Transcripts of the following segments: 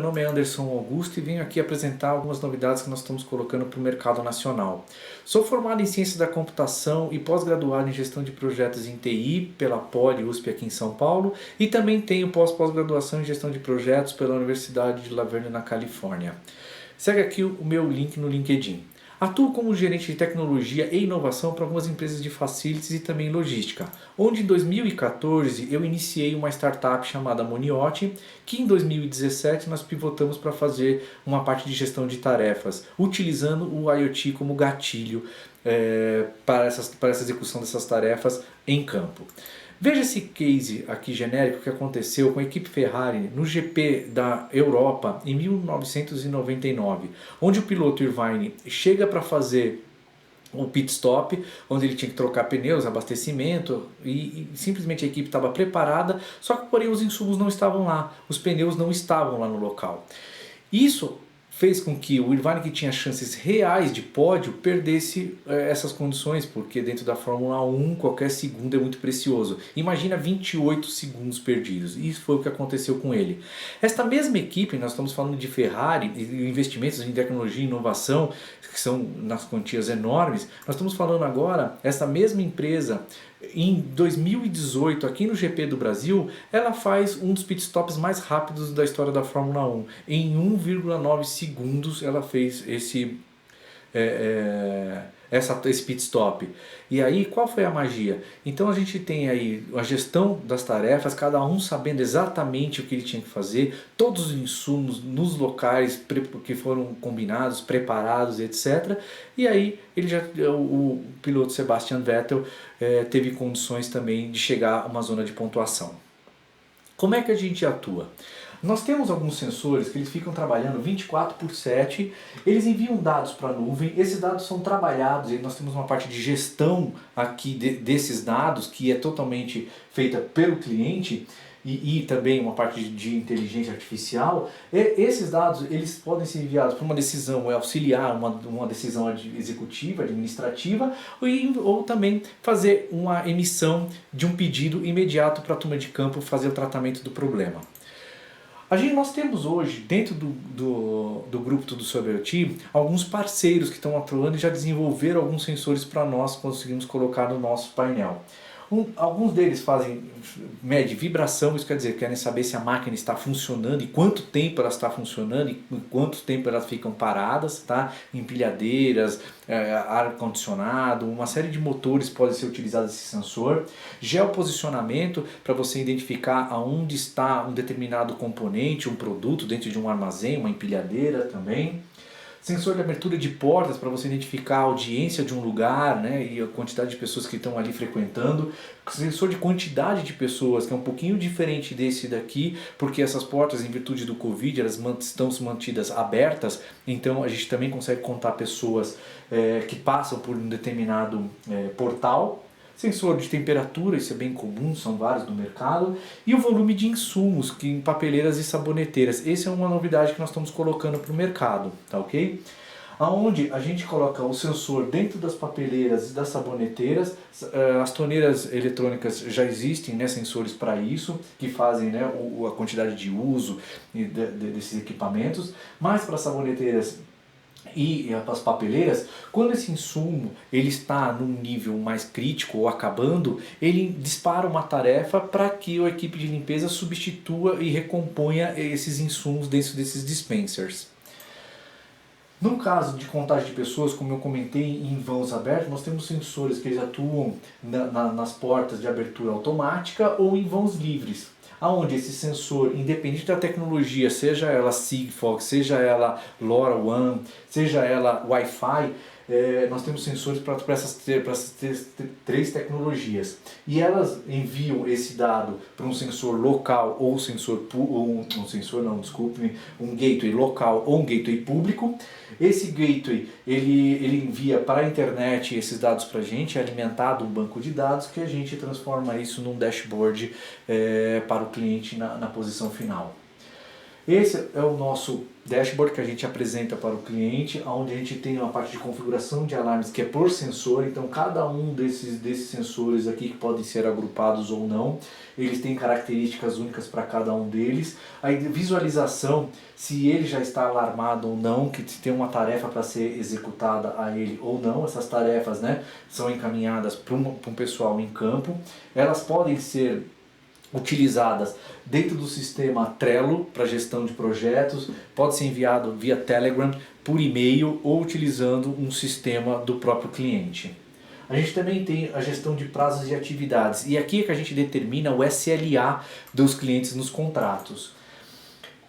Meu nome é Anderson Augusto e venho aqui apresentar algumas novidades que nós estamos colocando para o mercado nacional. Sou formado em Ciência da Computação e pós-graduado em Gestão de Projetos em TI pela Poli USP aqui em São Paulo e também tenho pós-graduação em Gestão de Projetos pela Universidade de La Verne na Califórnia. Segue aqui o meu link no LinkedIn. Atuo como gerente de tecnologia e inovação para algumas empresas de facilities e também logística, onde em 2014 eu iniciei uma startup chamada Moniote, que em 2017 nós pivotamos para fazer uma parte de gestão de tarefas, utilizando o IoT como gatilho para essa execução dessas tarefas em campo. Veja esse case aqui genérico que aconteceu com a equipe Ferrari no GP da Europa em 1999, onde o piloto Irvine chega para fazer o pit stop, onde ele tinha que trocar pneus, abastecimento e simplesmente a equipe estava preparada, só que porém os insumos não estavam lá, os pneus não estavam lá no local. Isso fez com que o Irvine, que tinha chances reais de pódio, perdesse essas condições, porque dentro da Fórmula 1 qualquer segundo é muito precioso. Imagina 28 segundos perdidos, e isso foi o que aconteceu com ele. Esta mesma equipe, nós estamos falando de Ferrari, e investimentos em tecnologia e inovação, que são nas quantias enormes, nós estamos falando agora, essa mesma empresa, em 2018, aqui no GP do Brasil, ela faz um dos pitstops mais rápidos da história da Fórmula 1. Em 1,9 segundos ela fez esse pit stop. E aí, qual foi a magia? Então a gente tem aí a gestão das tarefas, cada um sabendo exatamente o que ele tinha que fazer, todos os insumos nos locais que foram combinados, preparados, etc. E aí o piloto Sebastian Vettel teve condições também de chegar a uma zona de pontuação. Como é que a gente atua? Nós temos alguns sensores que eles ficam trabalhando 24/7, eles enviam dados para a nuvem, esses dados são trabalhados e nós temos uma parte de gestão aqui desses dados que é totalmente feita pelo cliente e também uma parte de inteligência artificial. Esses dados eles podem ser enviados para uma decisão auxiliar, uma decisão executiva, administrativa, ou também fazer uma emissão de um pedido imediato para a turma de campo fazer o tratamento do problema. Nós temos hoje, dentro do grupo Tudo Sobre IoT, alguns parceiros que estão atuando e já desenvolveram alguns sensores para nós conseguirmos colocar no nosso painel. Alguns deles mede vibração, isso quer dizer, querem saber se a máquina está funcionando e quanto tempo ela está funcionando e quanto tempo elas ficam paradas, tá? Empilhadeiras, ar-condicionado, uma série de motores pode ser utilizado esse sensor. Geoposicionamento, para você identificar aonde está um determinado componente, um produto dentro de um armazém, uma empilhadeira também. Sensor de abertura de portas para você identificar a audiência de um lugar, né, e a quantidade de pessoas que estão ali frequentando. Sensor de quantidade de pessoas, que é um pouquinho diferente desse daqui, porque essas portas, em virtude do Covid, elas estão mantidas abertas, então a gente também consegue contar pessoas que passam por um determinado portal. Sensor de temperatura, isso é bem comum, são vários no mercado. E o volume de insumos que em papeleiras e saboneteiras. Essa é uma novidade que nós estamos colocando para o mercado, tá ok? Onde a gente coloca o sensor dentro das papeleiras e das saboneteiras. As torneiras eletrônicas já existem, né, sensores para isso, que fazem, né, a quantidade de uso desses equipamentos. Mas para as saboneteiras e as papeleiras, quando esse insumo ele está num nível mais crítico ou acabando, ele dispara uma tarefa para que a equipe de limpeza substitua e recomponha esses insumos dentro desses dispensers. No caso de contagem de pessoas, como eu comentei, em vãos abertos, nós temos sensores que eles atuam nas portas de abertura automática ou em vãos livres, aonde esse sensor, independente da tecnologia, seja ela Sigfox, seja ela LoRaWAN, seja ela Wi-Fi, nós temos sensores para essas três tecnologias. E elas enviam esse dado para um sensor local ou um gateway local ou um gateway público. Esse gateway ele envia para a internet esses dados para a gente, é alimentado um banco de dados que a gente transforma isso num dashboard para o cliente na posição final. Esse é o nosso dashboard que a gente apresenta para o cliente, onde a gente tem uma parte de configuração de alarmes que é por sensor, então cada um desses sensores aqui que podem ser agrupados ou não, eles têm características únicas para cada um deles. A visualização, se ele já está alarmado ou não, que tem uma tarefa para ser executada a ele ou não, essas tarefas, né, são encaminhadas para um pessoal em campo. Elas podem ser utilizadas dentro do sistema Trello para gestão de projetos, pode ser enviado via Telegram, por e-mail ou utilizando um sistema do próprio cliente. A gente também tem a gestão de prazos e atividades, e aqui é que a gente determina o SLA dos clientes nos contratos.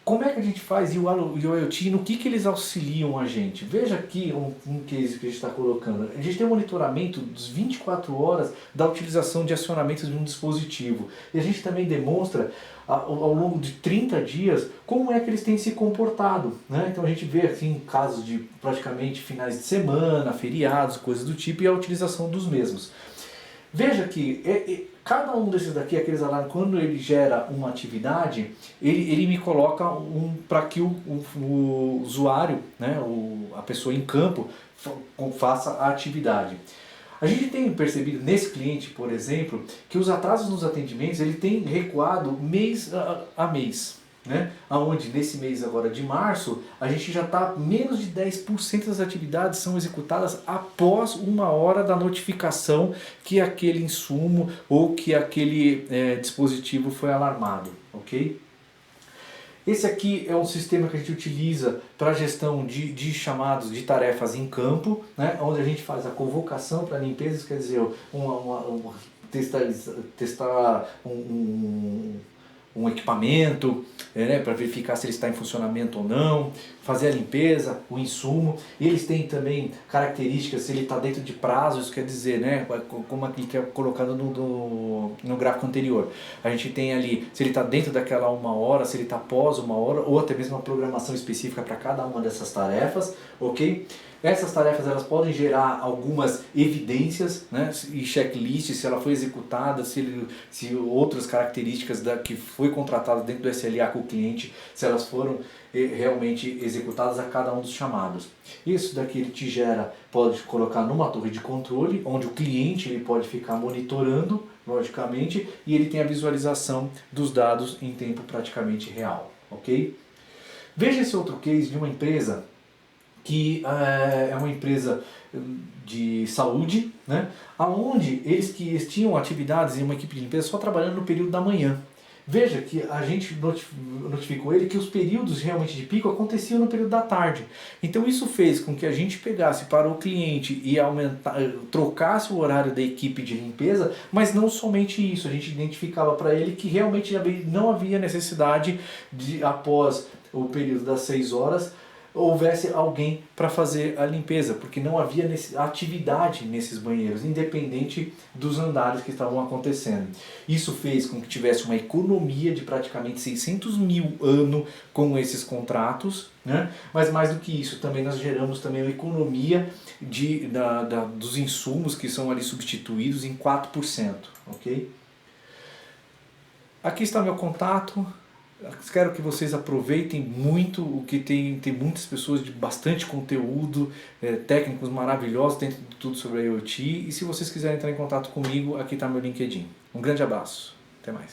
Como é que a gente faz e o IoT, no que eles auxiliam a gente? Veja aqui um case que a gente está colocando. A gente tem um monitoramento dos 24 horas da utilização de acionamentos de um dispositivo. E a gente também demonstra ao longo de 30 dias como é que eles têm se comportado, né? Então a gente vê assim casos de praticamente finais de semana, feriados, coisas do tipo, e a utilização dos mesmos. Veja que cada um desses daqui, aqueles alarmes, quando ele gera uma atividade, ele me coloca para que o usuário, né, a pessoa em campo, faça a atividade. A gente tem percebido nesse cliente, por exemplo, que os atrasos nos atendimentos ele tem recuado mês a mês. Né? Onde nesse mês agora de março a gente já está menos de 10% das atividades são executadas após 1 hora da notificação que aquele insumo ou que aquele dispositivo foi alarmado, ok? Esse aqui é um sistema que a gente utiliza para gestão de chamados de tarefas em campo, né? Onde a gente faz a convocação para limpezas, quer dizer, testar um equipamento, né, para verificar se ele está em funcionamento ou não, fazer a limpeza, o insumo. Eles têm também características, se ele está dentro de prazo, isso quer dizer, né, como aquilo que é colocado no gráfico anterior. A gente tem ali, se ele está dentro daquela 1 hora, se ele está após 1 hora, ou até mesmo uma programação específica para cada uma dessas tarefas, ok? Essas tarefas elas podem gerar algumas evidências, né, e checklists, se ela foi executada, se outras características que foi contratada dentro do SLA com o cliente, se elas foram realmente executadas a cada um dos chamados. Isso daqui ele te gera, pode colocar numa torre de controle, onde o cliente ele pode ficar monitorando, logicamente, e ele tem a visualização dos dados em tempo praticamente real, ok? Veja esse outro case de uma empresa que é uma empresa de saúde, né, onde eles tinham atividades em uma equipe de limpeza só trabalhando no período da manhã. Veja que a gente notificou ele que os períodos realmente de pico aconteciam no período da tarde. Então isso fez com que a gente pegasse para o cliente e trocasse o horário da equipe de limpeza, mas não somente isso, a gente identificava para ele que realmente não havia necessidade de, após o período das 6 horas, houvesse alguém para fazer a limpeza, porque não havia atividade nesses banheiros, independente dos andares que estavam acontecendo. Isso fez com que tivesse uma economia de praticamente 600 mil ano com esses contratos, né? Mas mais do que isso, também nós geramos também uma economia dos insumos que são ali substituídos em 4%, ok? Aqui está meu contato. Quero que vocês aproveitem muito o que tem muitas pessoas de bastante conteúdo, técnicos maravilhosos dentro de tudo sobre a IoT. E se vocês quiserem entrar em contato comigo, aqui está meu LinkedIn. Um grande abraço, até mais.